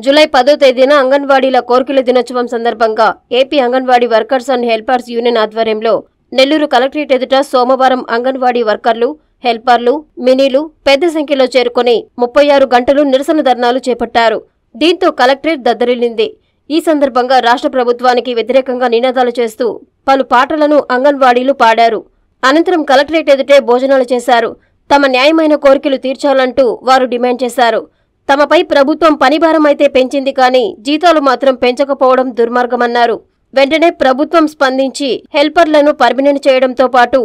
July 10వ తేదీన అంగన్వాడీల కోర్కెల దినోత్సవం సందర్భంగా AP anganwadi workers and helpers union ఆధ్వర్యంలో నెల్లూరు కలెక్టరేట్ ఎదుట సోమవారం అంగన్వాడీ వర్కర్లు, హెల్పర్లు, మినీలు పెద్ద సంఖ్యలో చేరుకుని 36 గంటలు నిరసన ధర్నాలు చేపట్టారు. దీంతో కలెక్టరేట్ దద్దరిల్లింది. ఈ సందర్భంగా రాష్ట్ర ప్రభుత్వానికి వ్యతిరేకంగా నినాదాలు చేస్తూ పలు పాటలను అంగన్వాడీలు పాడారు. అనంతరం కలెక్టరేట్ ఎదుటే భోజనాలు చేశారు. తమ న్యాయమైన కోరికలు తీర్చాలంటూ వారు డిమాండ్ చేశారు. తమపై ప్రభుత్వం పనిభారం అయితే పెంచింది కానీ జీతాలు మాత్రం పెంచకపోవడం దుర్మార్గమన్నారు. వెంటనే ప్రభుత్వం స్పందించి హెల్పర్లను పర్మినెంట్ చేయడంతో పాటు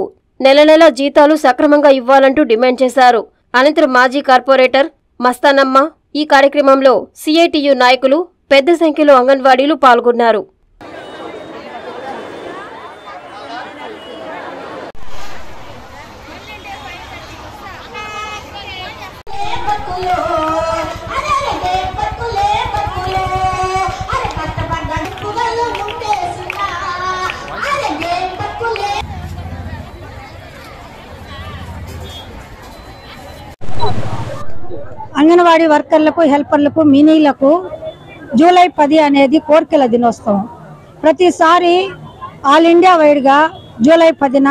నెల జీతాలు సక్రమంగా ఇవ్వాలంటూ డిమాండ్ చేశారు. అనంతరం మాజీ కార్పొరేటర్ మస్తానమ్మ, ఈ కార్యక్రమంలో సిఐటియు నాయకులు, పెద్ద సంఖ్యలో అంగన్వాడీలు పాల్గొన్నారు. అంగన్వాడీ వర్కర్లకు, హెల్పర్లకు, మినీలకు జూలై 10 అనేది కోర్కెల దినోత్సవం. ప్రతిసారి ఆల్ ఇండియా వైడ్గా జూలై 10న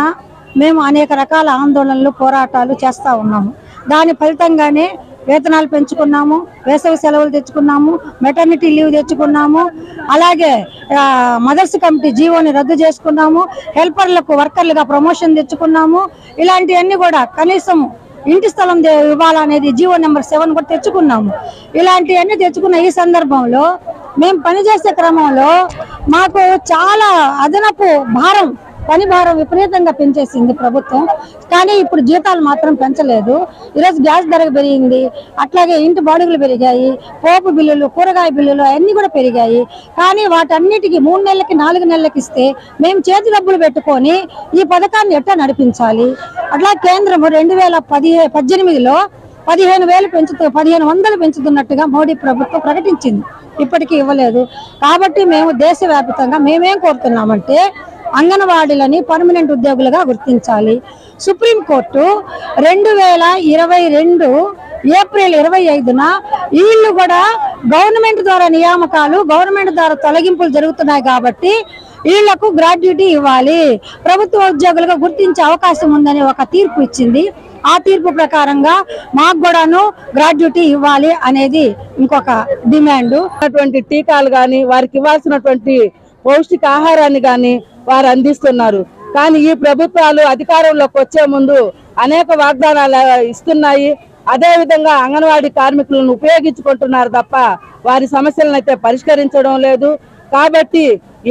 మేము అనేక రకాల ఆందోళనలు, పోరాటాలు చేస్తూ ఉన్నాము. దాని ఫలితంగానే వేతనాలు పెంచుకున్నాము, వేసవి సెలవులు తెచ్చుకున్నాము, మెటర్నిటీ లీవ్ తెచ్చుకున్నాము, అలాగే మదర్స్ కమిటీ జీవోని రద్దు చేసుకున్నాము, హెల్పర్లకు వర్కర్లుగా ప్రమోషన్ తెచ్చుకున్నాము. ఇలాంటివన్నీ కూడా కనీసం ఇంటి స్థలం ఇవ్వాలనేది జీవో నెంబర్ 7 కూడా తెచ్చుకున్నాము. ఇలాంటివన్నీ తెచ్చుకున్న ఈ సందర్భంలో మేము పనిచేసే క్రమంలో మాకు చాలా అదనపు పని భారం విపరీతంగా పెంచేసింది ప్రభుత్వం. కానీ ఇప్పుడు జీతాలు మాత్రం పెంచలేదు. ఈరోజు గ్యాస్ ధర పెరిగింది, అట్లాగే ఇంటి బాడుగులు పెరిగాయి, పోపు బిల్లులు, కూరగాయ బిల్లులు అన్నీ కూడా పెరిగాయి. కానీ వాటన్నిటికీ 3 నెలలకి 4 నెలలకి ఇస్తే మేము చేతి డబ్బులు పెట్టుకొని ఈ పథకాన్ని ఎట్లా నడిపించాలి? అట్లా కేంద్రము 2018లో 1500 పెంచుతున్నట్టుగా మోడీ ప్రభుత్వం ప్రకటించింది. ఇప్పటికీ ఇవ్వలేదు. కాబట్టి మేము దేశవ్యాప్తంగా మేమేం కోరుతున్నామంటే అంగన్వాడీలని పర్మనెంట్ ఉద్యోగులుగా గుర్తించాలి. సుప్రీంకోర్టు 2022 ఏప్రిల్ 25న వీళ్ళు కూడా గవర్నమెంట్ ద్వారా నియామకాలు, గవర్నమెంట్ ద్వారా తొలగింపులు జరుగుతున్నాయి కాబట్టి వీళ్లకు గ్రాడ్యుటీ ఇవ్వాలి, ప్రభుత్వ ఉద్యోగులుగా గుర్తించే అవకాశం ఉందని ఒక తీర్పు ఇచ్చింది. ఆ తీర్పు ప్రకారంగా మాకు కూడాను గ్రాడ్యుటీ ఇవ్వాలి అనేది ఇంకొక డిమాండ్. టీకాలు కానీ, వారికి ఇవ్వాల్సినటువంటి పౌష్టిక ఆహారాన్ని కానీ వారు అందిస్తున్నారు. కానీ ఈ ప్రభుత్వాలు అధికారంలోకి వచ్చే ముందు అనేక వాగ్దానాలు ఇస్తున్నాయి. అదే విధంగా అంగన్వాడీ కార్మికులను ఉపయోగించుకుంటున్నారు తప్ప వారి సమస్యలను అయితే పరిష్కరించడం లేదు. కాబట్టి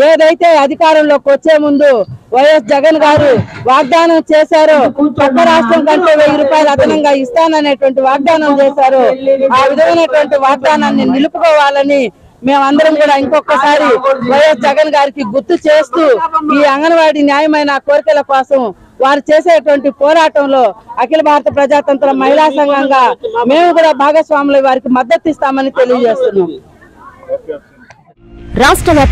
ఏదైతే అధికారంలోకి వచ్చే ముందు వైఎస్ జగన్ గారు వాగ్దానం చేశారో, పక్క రాష్ట్రం కంటే 1000 రూపాయలు అదనంగా ఇస్తాననేటువంటి వాగ్దానం చేశారో, ఆ విధమైనటువంటి వాగ్దానాన్ని నిలుపుకోవాలని మేమందరం కూడా ఇంకొకసారి వైఎస్ జగన్ గారికి గుర్తు చేస్తూ ఈ అంగన్వాడీ న్యాయమైన కోరికల కోసం వారు చేసేటువంటి పోరాటంలో అఖిల భారత ప్రజాతంత్ర మహిళా సంఘంగా మేము కూడా భాగస్వాములు వారికి మద్దతు ఇస్తామని తెలియజేస్తున్నాం.